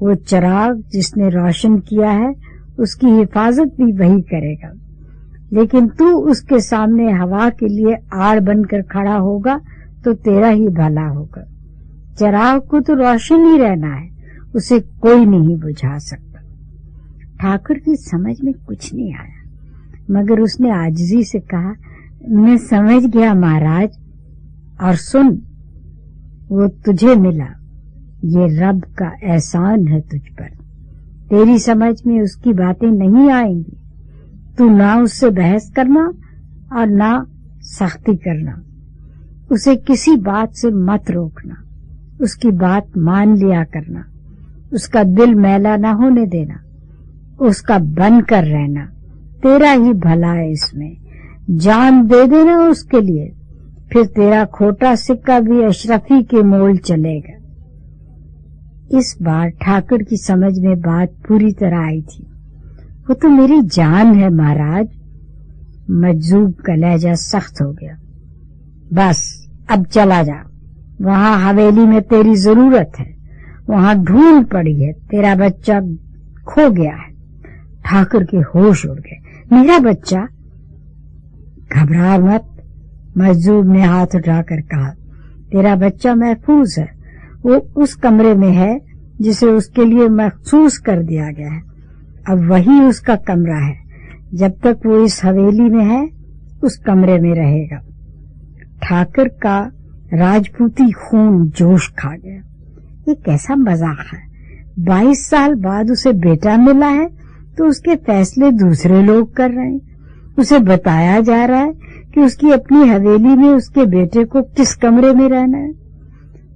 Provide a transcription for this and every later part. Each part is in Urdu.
وہ چراغ جس نے روشن کیا ہے اس کی حفاظت بھی وہی کرے گا، لیکن تو اس کے سامنے ہوا کے لیے آڑ بن کر کھڑا ہوگا تو تیرا ہی بھلا ہوگا۔ چراغ کو تو روشن ہی رہنا ہے، اسے کوئی نہیں بجھا سکتا۔ ٹھاکر کی سمجھ میں کچھ نہیں آیا، مگر اس نے عاجزی سے کہا، میں سمجھ گیا مہاراج، اور سن، وہ تجھے ملا، یہ رب کا احسان ہے تجھ پر۔ تیری سمجھ میں اس کی باتیں نہیں آئیں گی، تو نہ اس سے بحث کرنا اور نہ سختی کرنا، اسے کسی بات سے مت روکنا، اس کی بات مان لیا کرنا، اس کا دل میلا نہ ہونے دینا، اس کا بن کر رہنا، تیرا ہی بھلا ہے اس میں، جان دے دینا اس کے لیے، پھر تیرا کھوٹا سکہ بھی اشرفی کے مول چلے گا۔ اس بار ٹھاکر کی سمجھ میں بات پوری طرح آئی تھی۔ وہ تو میری جان ہے مہاراج۔ مجذوب کا لہجہ سخت ہو گیا۔ بس اب چلا جا، وہاں حویلی میں تیری ضرورت ہے، وہاں ڈھونڈ پڑی ہے، تیرا بچہ کھو گیا ہے۔ ٹھاکر کے ہوش اڑ گئے۔ میرا بچہ؟ گھبرا مت، مجذوب نے ہاتھ اٹھا کر کہا، تیرا بچہ محفوظ ہے، وہ اس کمرے میں ہے جسے اس کے لیے مخصوص کر دیا گیا ہے، اب وہی اس کا کمرہ ہے، جب تک وہ اس حویلی میں ہے اس کمرے میں رہے گا۔ ٹھاکر کا راجپوتی خون جوش کھا گیا۔ یہ کیسا مذاق ہے؟ 22 سال بعد اسے بیٹا ملا ہے تو اس کے فیصلے دوسرے لوگ کر رہے ہیں۔ اسے بتایا جا رہا ہے کہ اس کی اپنی حویلی میں اس کے بیٹے کو کس کمرے میں رہنا ہے۔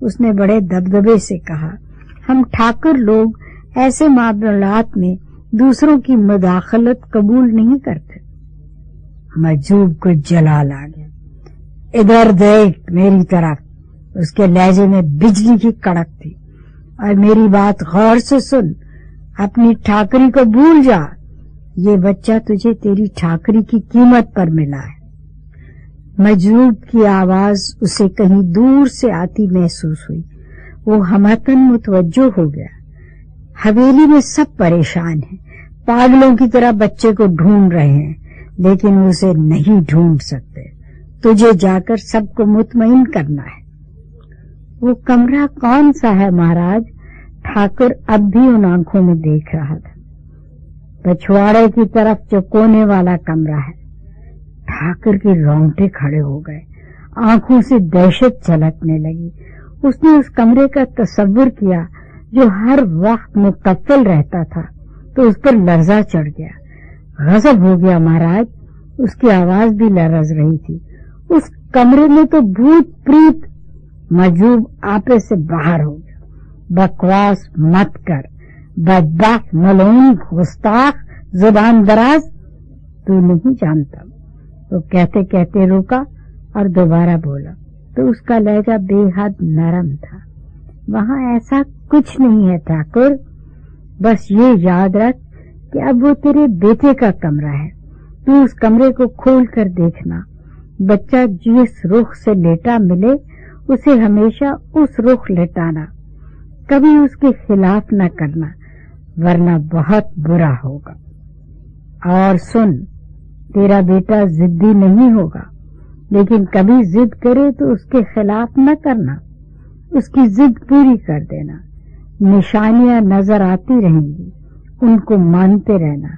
اس نے بڑے دبدبے سے کہا، ہم ٹھاکر لوگ ایسے معاملات میں دوسروں کی مداخلت قبول نہیں کرتے۔ مجذوب کو جلال آ گیا۔ ادھر دیکھ میری طرف، اس کے لہجے میں بجلی کی کڑک تھی، اور میری بات غور سے سن، اپنی ٹھاکری کو بھول جا، یہ بچہ تجھے تیری ٹھاکری کی قیمت پر ملا ہے۔ مجذوب کی آواز اسے کہیں دور سے آتی محسوس ہوئی۔ وہ ہمتن متوجہ ہو گیا۔ حویلی میں سب پریشان ہیں، پاگلوں کی طرح بچے کو ڈھونڈ رہے ہیں، لیکن اسے نہیں ڈھونڈ سکتے۔ تجھے جا کر سب کو مطمئن کرنا ہے۔ وہ کمرہ کون سا ہے مہاراج؟ ٹھاکر اب بھی ان آنکھوں میں دیکھ رہا تھا۔ پچھواڑے کی طرف جو کونے والا کمرہ ہے۔ ٹھاکر کے رونگٹے کھڑے ہو گئے، آنکھوں سے دہشت جھلکنے لگی۔ اس نے اس کمرے کا تصور کیا جو ہر وقت مقفل رہتا تھا تو اس پر لرزہ چڑھ گیا۔ غضب ہو گیا مہاراج، اس کی آواز بھی لرز رہی تھی۔ اس کمرے میں تو بھوت پریت۔ مجذوب آپے سے باہر ہو گیا۔ بکواس مت کر، بدبخت، ملعون، گستاخ، زبان دراز، تو نہیں جانتا۔ وہ کہتے کہتے روکا اور دوبارہ بولا تو اس کا لہجہ بے حد نرم تھا۔ وہاں ایسا کچھ نہیں ہے ٹھاکر، بس یہ یاد رکھ کہ اب وہ تیرے بیٹے کا کمرہ ہے، تو اس کمرے کو کھول کر دیکھنا۔ بچہ جس رخ سے لیٹا ملے اسے ہمیشہ اس رخ لٹانا، کبھی اس کے خلاف نہ کرنا، ورنہ بہت برا ہوگا۔ اور سن، تیرا بیٹا ضدی نہیں ہوگا، لیکن کبھی ضد کرے تو اس کے خلاف نہ کرنا، اس کی ضد پوری کر دینا۔ نشانیاں نظر آتی رہیں گی، ان کو مانتے رہنا۔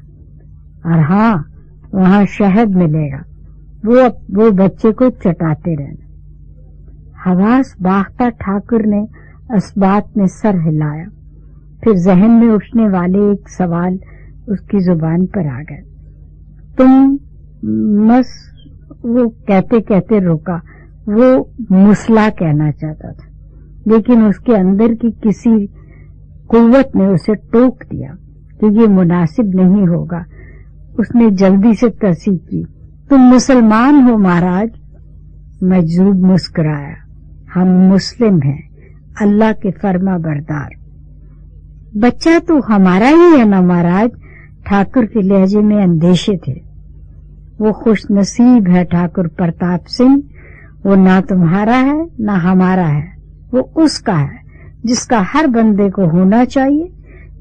اور ہاں، وہاں شہد ملے گا، وہ بچے کو چٹاتے رہنا۔ حواس باختہ ٹھاکر نے اسبات میں سر ہلایا، پھر ذہن میں اٹھنے والے ایک سوال اس کی زبان پر آ گئے۔ تم وہ کہتے کہتے روکا۔ وہ مسئلہ کہنا چاہتا تھا، لیکن اس کے اندر کی کسی قوت نے اسے ٹوک دیا کہ یہ مناسب نہیں ہوگا۔ اس نے جلدی سے تصدیق کی، تم مسلمان ہو مہاراج؟ مجذوب مسکرایا، ہم مسلم ہیں، اللہ کے فرما بردار۔ بچہ تو ہمارا ہی ہے نا مہاراج؟ ٹھاکر کے لہجے میں اندیشے تھے۔ وہ خوش نصیب ہے ٹھاکر پرتاپ سنگھ، وہ نہ تمہارا ہے نہ ہمارا ہے، وہ اس کا ہے جس کا ہر بندے کو ہونا چاہیے،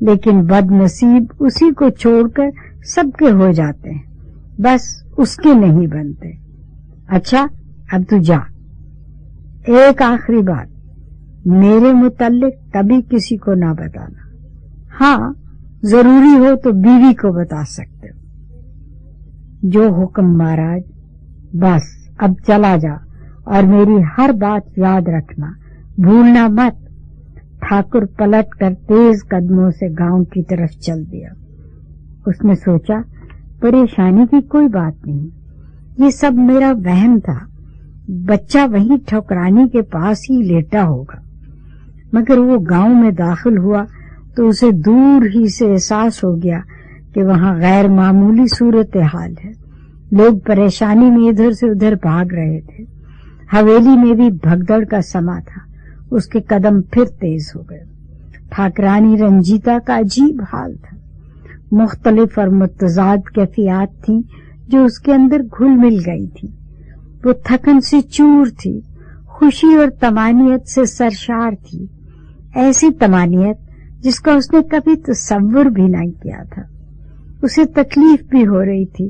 لیکن بد نصیب اسی کو چھوڑ کر سب کے ہو جاتے ہیں، بس اس کے نہیں بنتے۔ اچھا اب تو جا۔ ایک آخری بات، میرے متعلق کبھی کسی کو نہ بتانا۔ ہاں ضروری ہو تو بیوی کو بتا سکتے ہو۔ جو حکم مہاراج۔ بس اب چلا جا اور میری ہر بات یاد رکھنا، بھولنا مت۔ ٹھاکر پلٹ کر تیز قدموں سے گاؤں کی طرف چل دیا۔ اس نے سوچا پریشانی کی کوئی بات نہیں، یہ سب میرا وہم تھا، بچہ وہیں ٹھکرانی کے پاس ہی لیٹا ہوگا۔ مگر وہ گاؤں میں داخل ہوا تو اسے دور ہی سے احساس ہو گیا کہ وہاں غیر معمولی صورتحال ہے۔ لوگ پریشانی میں ادھر سے ادھر بھاگ رہے تھے۔ حویلی میں بھی بھگدڑ کا سما تھا۔ اس کے قدم پھر تیز ہو گئے۔ ٹھاکرانی رنجیتا کا عجیب حال تھا۔ مختلف اور متضاد کیفیات تھیں جو اس کے اندر گھل مل گئی تھی۔ وہ تھکن سے چور تھی، خوشی اور طمانینت سے سرشار تھی، ایسی طمانینت جس کا اس نے کبھی تصور بھی نہیں کیا تھا۔ اسے تکلیف بھی ہو رہی تھی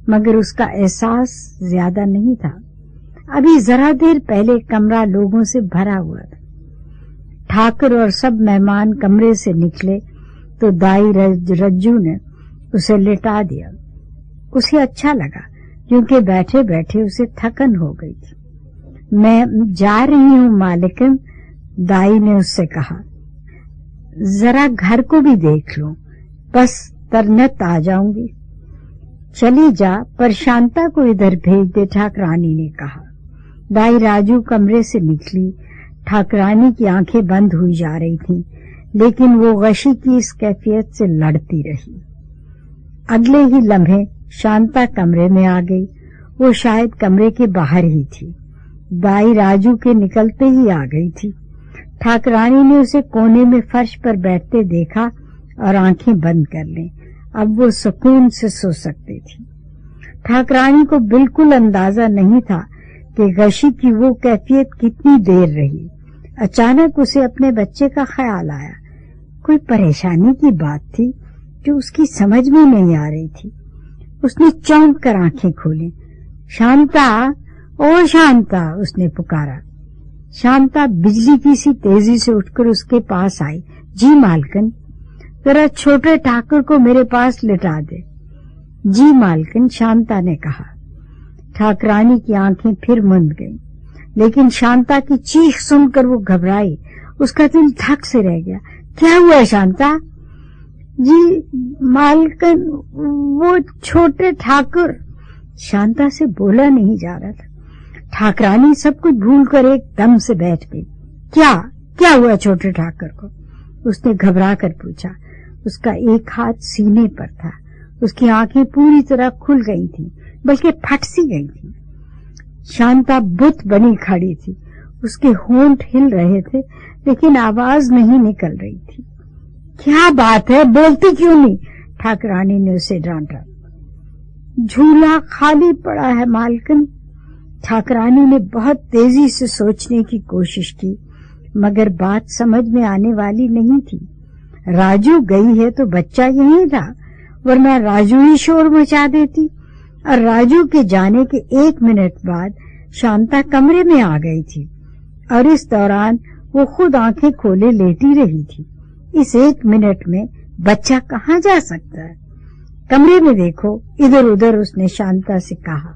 مگر اس کا احساس زیادہ نہیں تھا۔ ابھی ذرا دیر پہلے کمرہ لوگوں سے بھرا ہوا تھا۔ ٹھاکر اور سب مہمان کمرے سے نکلے تو دائی رجو نے اسے لٹا دیا۔ اسے اچھا لگا کیونکہ بیٹھے بیٹھے اسے تھکن ہو گئی تھی۔ میں جا رہی ہوں مالکن، دائی نے اس سے کہا، ذرا گھر کو بھی دیکھ لوں، بس ترنت آ جاؤں گی۔ چلی جا، پر شانتا کو ادھر بھیج دے، ٹھاکرانی نے کہا۔ دائی راجو کمرے سے نکلی۔ ٹھاکرانی کی آنکھیں بند ہوئی جا رہی تھیں لیکن وہ غشی کی اس کیفیت سے لڑتی رہی۔ اگلے ہی لمحے شانتا کمرے میں آ گئی۔ وہ شاید کمرے کے باہر ہی تھی۔ دائی راجو کے نکلتے ہی آ گئی تھی۔ ٹھاکرانی نے اسے کونے میں فرش پر بیٹھتے دیکھا اور آنکھیں بند کر لیں۔ اب وہ سکون سے سو سکتی تھی۔ ٹھاکرانی کو بالکل اندازہ نہیں تھا کہ غشی کی وہ کیفیت کتنی دیر رہی۔ اچانک اسے اپنے بچے کا خیال آیا۔ کوئی پریشانی کی بات تھی جو اس کی سمجھ میں نہیں آ رہی تھی۔ اس نے چونک کر آنکھیں کھولیں۔ شانتا، او شانتا، اس نے پکارا۔ شانتا بجلی کی سی تیزی سے اٹھ کر اس کے پاس آئی۔ جی مالکن، ذرا چھوٹے ٹھاکر کو میرے پاس لٹا دے۔ جی مالکن، شانتا نے کہا۔ ٹھاکرانی کی آنکھیں پھر مند گئیں لیکن شانتا کی چیخ سن کر وہ گھبرائی۔ اس کا دل دھک سے رہ گیا۔ کیا ہوا شانتا؟ جی مالکن، وہ چھوٹے ٹھاکر۔ شانتا سے بولا نہیں جا رہا تھا۔ ٹھاکرانی سب کچھ بھول کر ایک دم سے بیٹھ گئی۔ کیا ہوا چھوٹے ٹھاکر کو؟ اس نے گھبرا کر پوچھا۔ اس کا ایک ہاتھ سینے پر تھا۔ اس کی آنکھیں پوری طرح کھل گئی تھیں بلکہ پھٹ سی گئی تھی۔ شانتا بت بنی کھڑی تھی۔ اس کے ہونٹ ہل رہے تھے لیکن آواز نہیں نکل رہی تھی۔ کیا بات ہے، بولتی کیوں نہیں؟ ٹھاکرانی نے اسے ڈانٹا۔ جھولا خالی پڑا ہے مالکن۔ ٹھاکرانی نے بہت تیزی سے سوچنے کی کوشش کی مگر بات سمجھ میں آنے والی نہیں تھی۔ راجو گئی ہے تو بچہ یہیں تھا، ورنہ راجو ہی شور مچا دیتی۔ اور راجو کے جانے کے 1 منٹ بعد شانتا کمرے میں آ گئی تھی اور اس دوران وہ خود آنکھیں کھولے لیٹی رہی تھی۔ اس 1 منٹ میں بچہ کہاں جا سکتا ہے؟ کمرے میں دیکھو، ادھر ادھر، اس نے شانتا سے کہا۔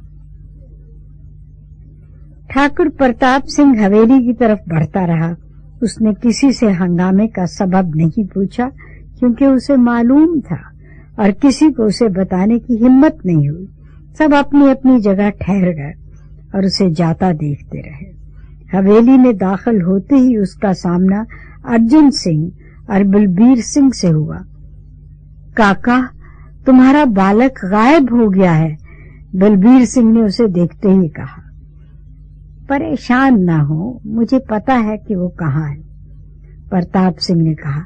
ٹھاکر پرتاپ سنگھ حویلی کی طرف بڑھتا رہا۔ اس نے کسی سے ہنگامے کا سبب نہیں پوچھا کیونکہ اسے معلوم تھا اور کسی کو اسے بتانے کی ہمت نہیں ہوئی۔ سب اپنی اپنی جگہ ٹھہر گئے اور اسے جاتا دیکھتے رہے۔ حویلی میں داخل ہوتے ہی اس کا سامنا ارجن سنگھ اور بلبیر سنگھ سے ہوا۔ کاکا، تمہارا بالک غائب ہو گیا ہے، بلبیر سنگھ نے اسے دیکھتے ہی کہا۔ پریشان نہ ہو، مجھے پتا ہے کہ وہ کہاں ہے، پرتاپ سنگھ نے کہا۔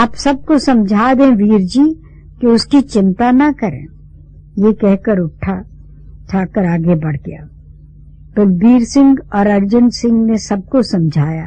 آپ سب کو سمجھا دیں ویر جی کہ اس کی چنتا نہ کریں۔ یہ کہہ کر اٹھا۔ ٹھاکر آگے بڑھ گیا۔ بلبیر سنگھ اور ارجن سنگھ نے سب کو سمجھایا۔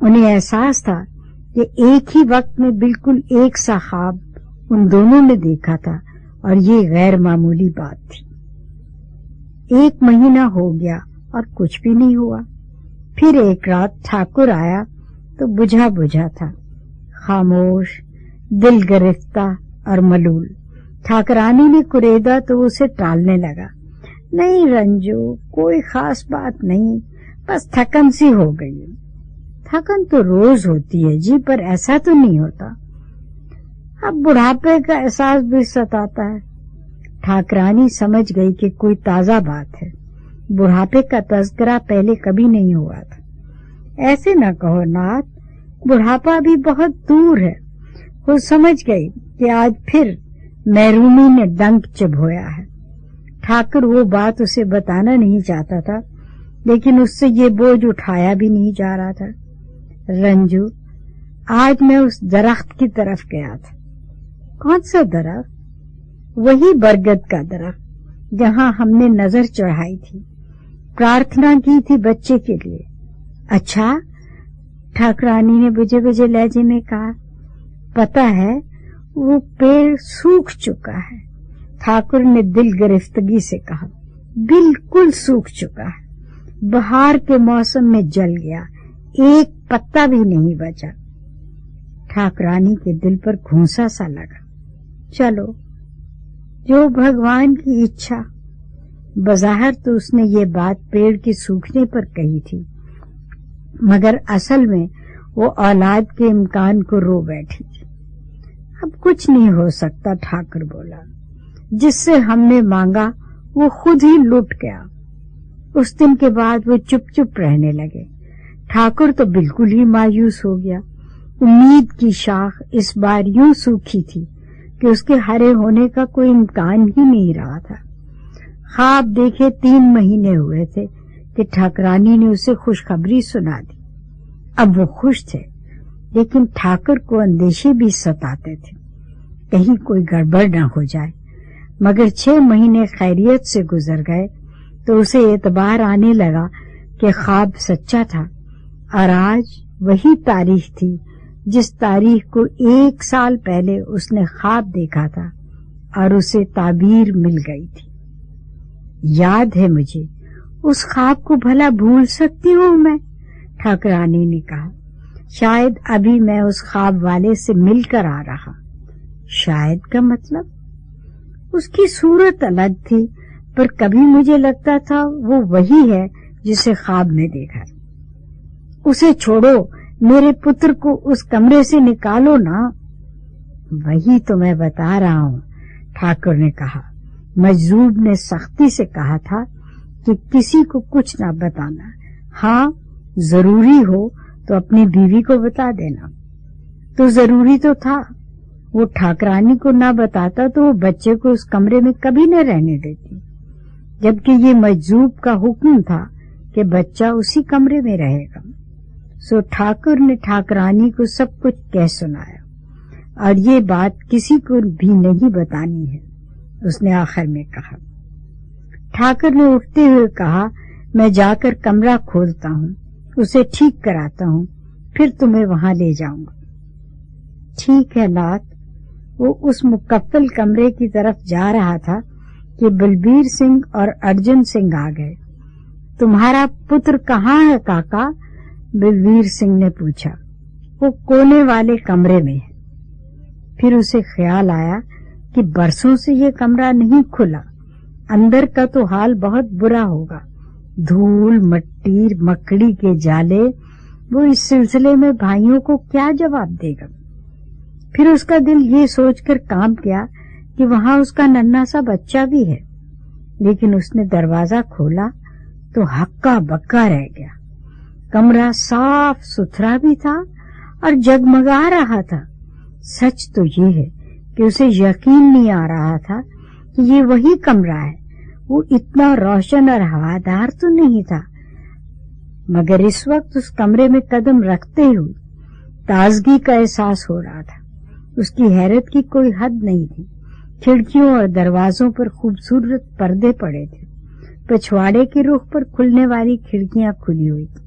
انہیں احساس تھا کہ ایک ہی وقت میں بالکل ایک سا خواب ان دونوں نے دیکھا تھا اور یہ غیر معمولی بات تھی۔ 1 مہینہ ہو گیا اور کچھ بھی نہیں ہوا۔ پھر ایک رات ٹھاکر آیا تو بجھا بجھا تھا، خاموش، دل گرفتہ اور ملول۔ ٹھاکرانی نے کریدا تو اسے ٹالنے لگا۔ نہیں رنجو، کوئی خاص بات نہیں، بس تھکن سی ہو گئی۔ تھکن تو روز ہوتی ہے جی، پر ایسا تو نہیں ہوتا۔ اب بڑھاپے کا احساس بھی ستاتا ہے۔ ٹھاکرانی سمجھ گئی کہ کوئی تازہ بات ہے، بڑھاپے کا تذکرہ پہلے کبھی نہیں ہوا تھا۔ ایسے نہ کہو نات، بڑھاپا بھی بہت دور ہے۔ وہ سمجھ گئی کہ آج پھر محرومی نے ڈنک چبھویا ہے۔ ٹھاکر وہ بات اسے بتانا نہیں چاہتا تھا، لیکن اس سے یہ بوجھ اٹھایا بھی نہیں جا رہا تھا۔ رنجو، آج میں اس درخت کی طرف گیا تھا۔ کون سا درخت؟ وہی برگد کا درخت جہاں ہم نے نظر چڑھائی تھی، پرارتھنا کی تھی بچے کے لیے۔ اچھا، ٹھاکرانی نے بجے بجے لہجے میں کہا۔ پتہ ہے وہ پیڑ سوکھ چکا ہے، ٹھاکر نے دل گرفتگی سے کہا۔ بالکل سوکھ چکا ہے، بہار کے موسم میں جل گیا، ایک پتا بھی نہیں بچا۔ ٹھاکرانی کے دل پر گھونسا سا لگا۔ چلو، جو بھگوان کی اچھا۔ بظاہر تو اس نے یہ بات پیڑ کے سوکھنے پر کہی تھی، مگر اصل میں وہ اولاد کے امکان کو رو بیٹھی تھی۔ اب کچھ نہیں ہو سکتا، ٹھاکر بولا۔ جس سے ہم نے مانگا وہ خود ہی لٹ گیا۔ اس دن کے بعد وہ چپ چپ رہنے لگے۔ ٹھاکر تو بالکل ہی مایوس ہو گیا۔ امید کی شاخ اس بار یوں سوکھی تھی کہ اس کے ہرے ہونے کا کوئی امکان ہی نہیں رہا تھا۔ خواب دیکھے 3 مہینے ہوئے تھے کہ ٹھاکرانی نے اسے خوشخبری سنا دی۔ اب وہ خوش تھے، لیکن ٹھاکر کو اندیشے بھی ستاتے تھے، کہیں کوئی گڑبڑ نہ ہو جائے۔ مگر 6 مہینے خیریت سے گزر گئے تو اسے اعتبار آنے لگا کہ خواب سچا تھا، اور آج وہی تاریخ تھی جس تاریخ کو 1 سال پہلے اس نے خواب دیکھا تھا اور اسے تعبیر مل گئی تھی۔ یاد ہے مجھے، اس خواب کو بھلا بھول سکتی ہوں میں؟ ٹھاکرانی نے کہا۔ شاید ابھی میں اس خواب والے سے مل کر آ رہا۔ شاید کا مطلب؟ اس کی صورت الگ تھی، پر کبھی مجھے لگتا تھا وہ وہی ہے جسے خواب میں دیکھا۔ اسے چھوڑو، میرے پتر کو اس کمرے سے نکالو نا۔ وہی تو میں بتا رہا ہوں، ٹھاکر نے کہا۔ مجذوب نے سختی سے کہا تھا کہ کسی کو کچھ نہ بتانا، ہاں ضروری ہو تو اپنی بیوی کو بتا دینا۔ تو ضروری تو تھا، وہ ٹھاکرانی کو نہ بتاتا تو وہ بچے کو اس کمرے میں کبھی نہ رہنے دیتی، جبکہ یہ مجذوب کا حکم تھا کہ بچہ اسی کمرے میں رہے گا۔ سو ٹھاکر نے ٹھاکرانی کو سب کچھ کہہ سنایا، اور یہ بات کسی کو بھی نہیں بتانی ہے، اس نے آخر میں کہا۔ ٹھاکر نے اٹھتے ہوئے کہا، میں جا کر کمرہ کھولتا ہوں، اسے ٹھیک کراتا ہوں، پھر تمہیں وہاں لے جاؤں گا۔ ٹھیک ہے نات۔ وہ اس مکفل کمرے کی طرف جا رہا تھا کہ بلبیر سنگھ اور ارجن سنگھ آ گئے۔ تمہارا پتر کہاں ہے کاکا؟ بلبیر سنگھ نے پوچھا۔ وہ کونے والے کمرے میں ہے۔ پھر اسے خیال آیا کہ برسوں سے یہ کمرہ نہیں کھلا، اندر کا تو حال بہت برا ہوگا، دھول مٹی مکڑی کے جالے۔ وہ اس سلسلے میں بھائیوں کو کیا جواب دے گا؟ پھر اس کا دل یہ سوچ کر کام کیا کہ وہاں اس کا ننھا سا بچہ بھی ہے، لیکن اس نے دروازہ کھولا تو ہکا بکا رہ گیا۔ کمرہ صاف ستھرا بھی تھا اور جگمگا رہا تھا۔ سچ تو یہ ہے کہ اسے یقین نہیں آ رہا تھا کہ یہ وہی کمرہ ہے۔ وہ اتنا روشن اور ہوادار تو نہیں تھا، مگر اس وقت اس کمرے میں قدم رکھتے ہوئے تازگی کا احساس ہو رہا تھا۔ اس کی حیرت کی کوئی حد نہیں تھی۔ کھڑکیوں اور دروازوں پر خوبصورت پردے پڑے تھے، پچھواڑے کے رخ پر کھلنے والی کھڑکیاں کھلی ہوئی تھیں۔